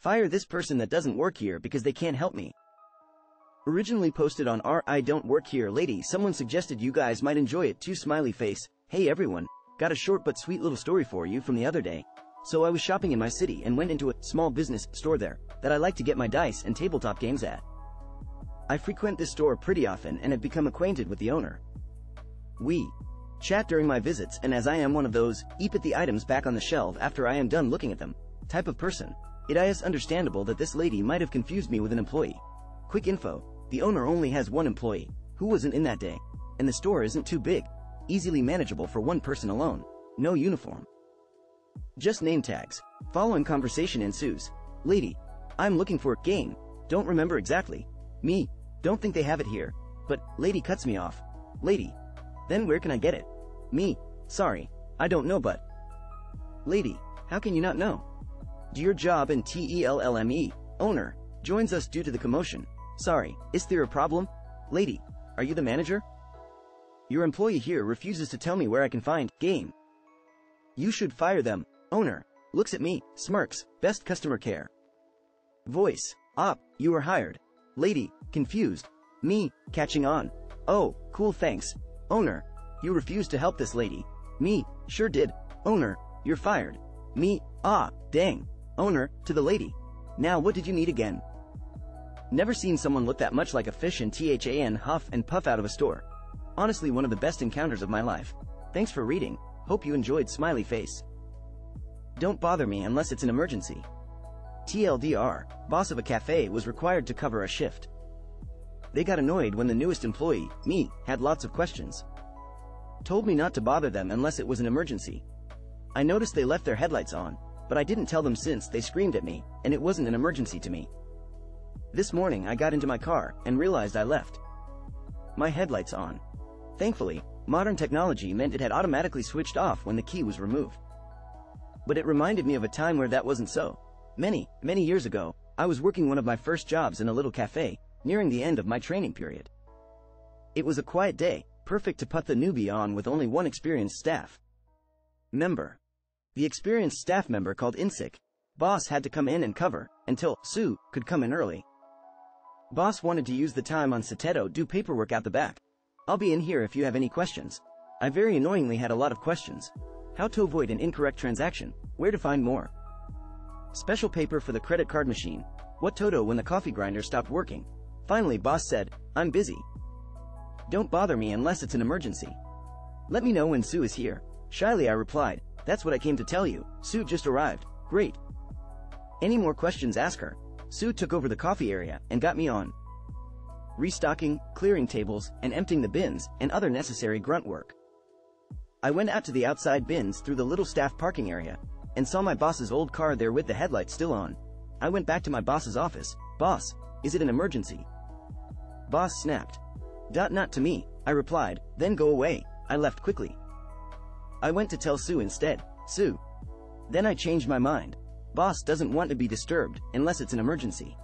Fire this person that doesn't work here because they can't help me. Originally posted on I don't work here lady, someone suggested you guys might enjoy it too, smiley face. Hey everyone, got a short but sweet little story for you from the other day. So I was shopping in my city and went into a small business store there that I like to get my dice and tabletop games at. I frequent this store pretty often and have become acquainted with the owner. We chat during my visits, and as I am one of those put the items back on the shelf after I am done looking at them type of person, it is understandable that this lady might have confused me with an employee. Quick info, the owner only has one employee, who wasn't in that day, and the store isn't too big, easily manageable for one person alone, no uniform. Just name tags. Following conversation ensues. Lady, I'm looking for game, don't remember exactly. Me, don't think they have it here, but lady cuts me off. Lady, then where can I get it? Me, sorry, I don't know, but lady, how can you not know? Do your job in TELLME. Owner, joins us due to the commotion. Sorry, is there a problem? Lady, are you the manager? Your employee here refuses to tell me where I can find game. You should fire them. Owner, looks at me, smirks, best customer care. Voice, op, you are hired. Lady, confused. Me, catching on. Oh, cool, thanks. Owner, you refused to help this lady. Me, sure did. Owner, you're fired. Me, ah, dang. Owner, to the lady. Now what did you need again? Never seen someone look that much like a fish and huff and puff out of a store. Honestly, one of the best encounters of my life. Thanks for reading, hope you enjoyed, smiley face. Don't bother me unless it's an emergency. TLDR, boss of a cafe was required to cover a shift. They got annoyed when the newest employee, me, had lots of questions. Told me not to bother them unless it was an emergency. I noticed they left their headlights on, but I didn't tell them since they screamed at me, and it wasn't an emergency to me. This morning I got into my car and realized I left my headlights on. Thankfully, modern technology meant it had automatically switched off when the key was removed. But it reminded me of a time where that wasn't so. Many years ago, I was working one of my first jobs in a little cafe, nearing the end of my training period. It was a quiet day, perfect to put the newbie on with only one experienced staff member. The experienced staff member called in sick. Boss had to come in and cover, until Sue could come in early. Boss wanted to use the time on Sateto do paperwork out the back. I'll be in here if you have any questions. I very annoyingly had a lot of questions. How to avoid an incorrect transaction, where to find more special paper for the credit card machine, what Toto when the coffee grinder stopped working. Finally boss said, I'm busy. Don't bother me unless it's an emergency. Let me know when Sue is here. Shyly I replied, that's what I came to tell you, Sue just arrived. Great. Any more questions, ask her. Sue took over the coffee area and got me on restocking, clearing tables, and emptying the bins, and other necessary grunt work. I went out to the outside bins through the little staff parking area, and saw my boss's old car there with the headlights still on. I went back to my boss's office. Boss, is it an emergency? Boss snapped. Not to me, I replied, then go away. I left quickly. I went to tell Sue instead. Sue. Then I changed my mind. Boss doesn't want to be disturbed, unless it's an emergency.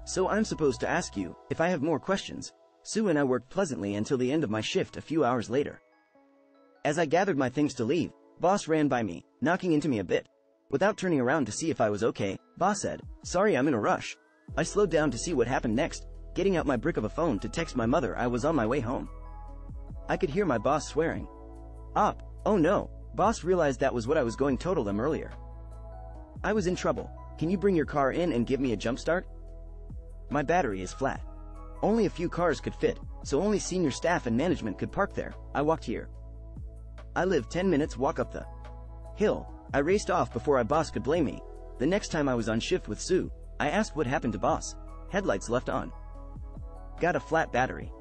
So I'm supposed to ask you, if I have more questions. Sue and I worked pleasantly until the end of my shift a few hours later. As I gathered my things to leave, boss ran by me, knocking into me a bit. Without turning around to see if I was okay, boss said, sorry I'm in a rush. I slowed down to see what happened next, getting out my brick of a phone to text my mother I was on my way home. I could hear my boss swearing. Op, oh no, boss realized that was what I was going to total them earlier. I was in trouble. Can you bring your car in and give me a jump start? My battery is flat. Only a few cars could fit, so only senior staff and management could park there. I walked here. I live 10 minutes walk up the hill. I raced off before our boss could blame me. The next time I was on shift with Sue, I asked what happened to boss. Headlights left on. Got a flat battery.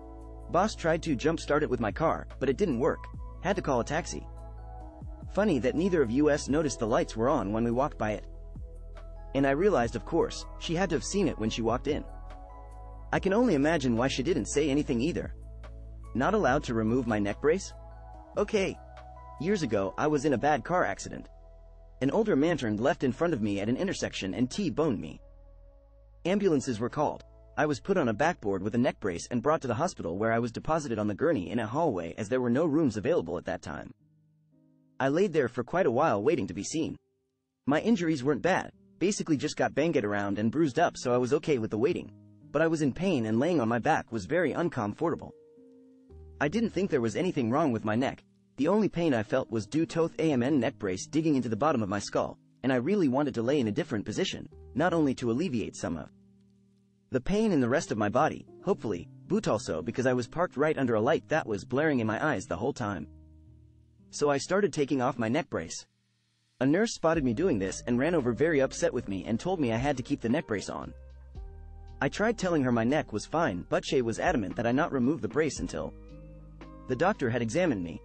Boss tried to jump start it with my car, but it didn't work. Had to call a taxi. Funny that neither of us noticed the lights were on when we walked by it. And I realized, of course, she had to have seen it when she walked in. I can only imagine why she didn't say anything either. Not allowed to remove my neck brace? Okay. Years ago, I was in a bad car accident. An older man turned left in front of me at an intersection and T-boned me. Ambulances were called. I was put on a backboard with a neck brace and brought to the hospital, where I was deposited on the gurney in a hallway as there were no rooms available at that time. I laid there for quite a while waiting to be seen. My injuries weren't bad, Basically just got banged around and bruised up, so I was okay with the waiting. But I was in pain and laying on my back was very uncomfortable. I didn't think there was anything wrong with my neck. The only pain I felt was due to AMN neck brace digging into the bottom of my skull, and I really wanted to lay in a different position, not only to alleviate some of the pain in the rest of my body, hopefully, but also because I was parked right under a light that was blaring in my eyes the whole time. So I started taking off my neck brace. A nurse spotted me doing this and ran over very upset with me and told me I had to keep the neck brace on. I tried telling her my neck was fine, but she was adamant that I not remove the brace until the doctor had examined me.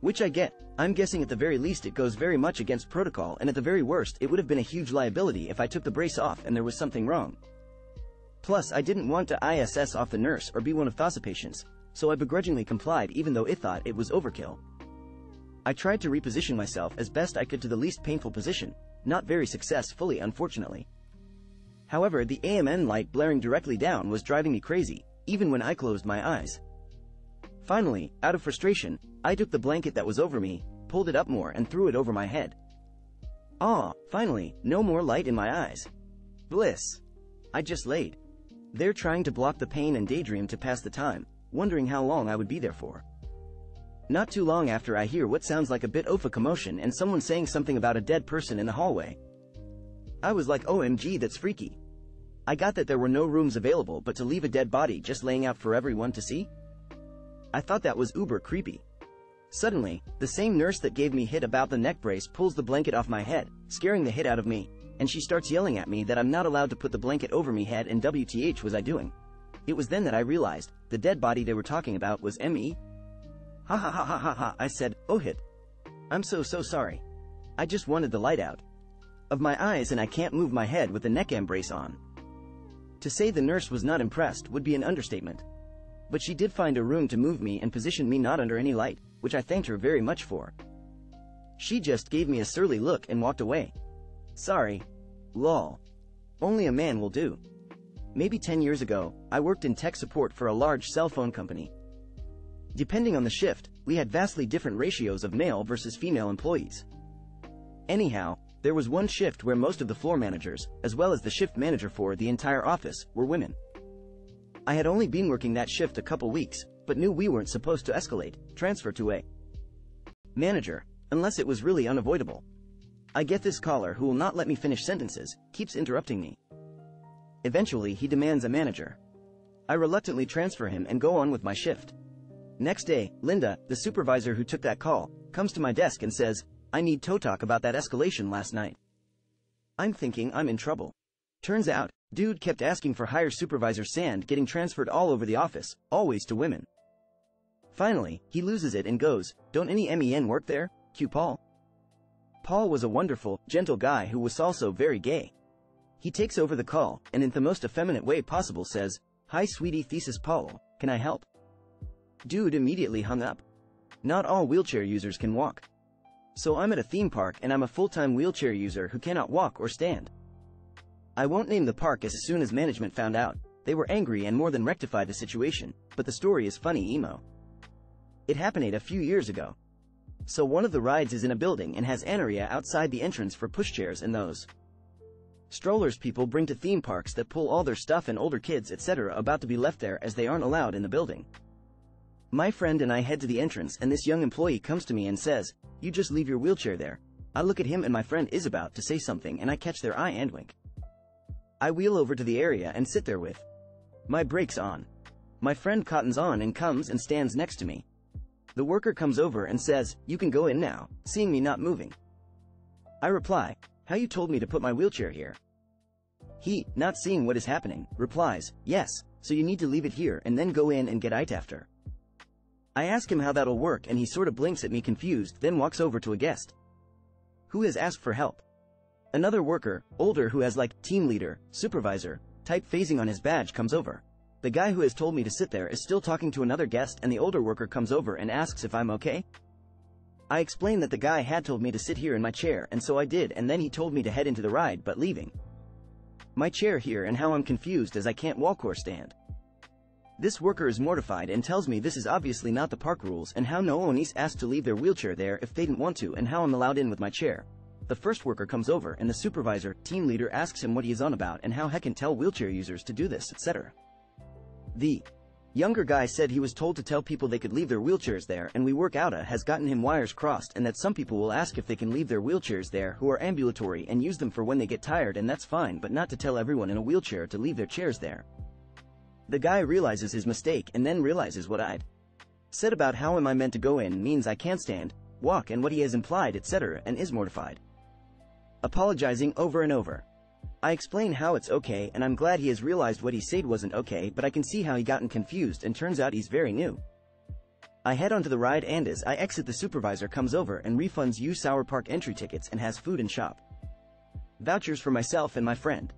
Which I get. I'm guessing at the very least it goes very much against protocol, and at the very worst it would have been a huge liability if I took the brace off and there was something wrong. Plus, I didn't want to ISS off the nurse or be one of THOS's patients, so I begrudgingly complied even though I thought it was overkill. I tried to reposition myself as best I could to the least painful position, not very successfully unfortunately. However, the AMN light blaring directly down was driving me crazy, even when I closed my eyes. Finally, out of frustration, I took the blanket that was over me, pulled it up more and threw it over my head. Finally, no more light in my eyes. Bliss. I just laid there trying to block the pain and daydream to pass the time, wondering how long I would be there for. Not too long after I hear what sounds like a bit of a commotion and someone saying something about a dead person in the hallway. I was like, OMG, that's freaky. I got that there were no rooms available, but to leave a dead body just laying out for everyone to see? I thought that was uber creepy. Suddenly, the same nurse that gave me hit about the neck brace pulls the blanket off my head, scaring the hit out of me, and she starts yelling at me that I'm not allowed to put the blanket over me head, and WTH was I doing? It was then that I realized, the dead body they were talking about was me. Ha ha ha ha ha ha, I said, oh hit. I'm so sorry. I just wanted the light out of my eyes and I can't move my head with the neck brace on. To say the nurse was not impressed would be an understatement. But she did find a room to move me and position me not under any light, which I thanked her very much for. She just gave me a surly look and walked away. Sorry. Lol. Only a man will do. Maybe 10 years ago, I worked in tech support for a large cell phone company. Depending on the shift, we had vastly different ratios of male versus female employees. Anyhow, there was one shift where most of the floor managers, as well as the shift manager for the entire office, were women. I had only been working that shift a couple weeks, but knew we weren't supposed to escalate, transfer to a manager, unless it was really unavoidable. I get this caller who will not let me finish sentences, keeps interrupting me. Eventually he demands a manager. I reluctantly transfer him and go on with my shift. Next day, Linda, the supervisor who took that call, comes to my desk and says, I need to talk about that escalation last night. I'm thinking I'm in trouble. Turns out, dude kept asking for higher supervisor sand getting transferred all over the office, always to women. Finally, he loses it and goes, don't any men work there? Cue Paul. Paul was a wonderful, gentle guy who was also very gay. He takes over the call, and in the most effeminate way possible says, Hi sweetie thesis Paul, can I help? Dude immediately hung up. Not all wheelchair users can walk. So I'm at a theme park and I'm a full-time wheelchair user who cannot walk or stand. I won't name the park as soon as management found out, they were angry and more than rectified the situation, but the story is funny emo. It happened a few years ago. So one of the rides is in a building and has an area outside the entrance for pushchairs and those strollers people bring to theme parks that pull all their stuff and older kids etc. about to be left there as they aren't allowed in the building. My friend and I head to the entrance and this young employee comes to me and says, you just leave your wheelchair there. I look at him and my friend is about to say something and I catch their eye and wink. I wheel over to the area and sit there with my brakes on. My friend cottons on and comes and stands next to me. The worker comes over and says, you can go in now, seeing me not moving. I reply, how you told me to put my wheelchair here? He, not seeing what is happening, replies, yes, so you need to leave it here and then go in and get it after. I ask him how that'll work and he sort of blinks at me confused, then walks over to a guest who has asked for help. Another worker, older who has like team leader, supervisor, type phasing on his badge comes over. The guy who has told me to sit there is still talking to another guest and the older worker comes over and asks if I'm okay. I explain that the guy had told me to sit here in my chair and so I did and then he told me to head into the ride but leaving my chair here and how I'm confused as I can't walk or stand. This worker is mortified and tells me this is obviously not the park rules and how no one is asked to leave their wheelchair there if they didn't want to and how I'm allowed in with my chair. The first worker comes over and the supervisor, team leader asks him what he is on about and how he can tell wheelchair users to do this, etc. The younger guy said he was told to tell people they could leave their wheelchairs there, and we work out has gotten him wires crossed, and that some people will ask if they can leave their wheelchairs there who are ambulatory and use them for when they get tired, and that's fine, but not to tell everyone in a wheelchair to leave their chairs there. The guy realizes his mistake and then realizes what I'd said about how am I meant to go in means I can't stand, walk, and what he has implied, etc., and is mortified, apologizing over and over. I explain how it's okay and I'm glad he has realized what he said wasn't okay, but I can see how he gotten confused and turns out he's very new. I head onto the ride and as I exit the supervisor comes over and refunds you Sour Park entry tickets and has food and shop vouchers for myself and my friend.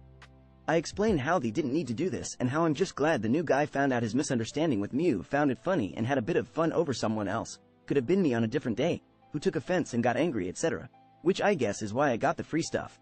I explain how they didn't need to do this and how I'm just glad the new guy found out his misunderstanding with Mew, found it funny and had a bit of fun over someone else, could have been me on a different day, who took offense and got angry, etc. Which I guess is why I got the free stuff.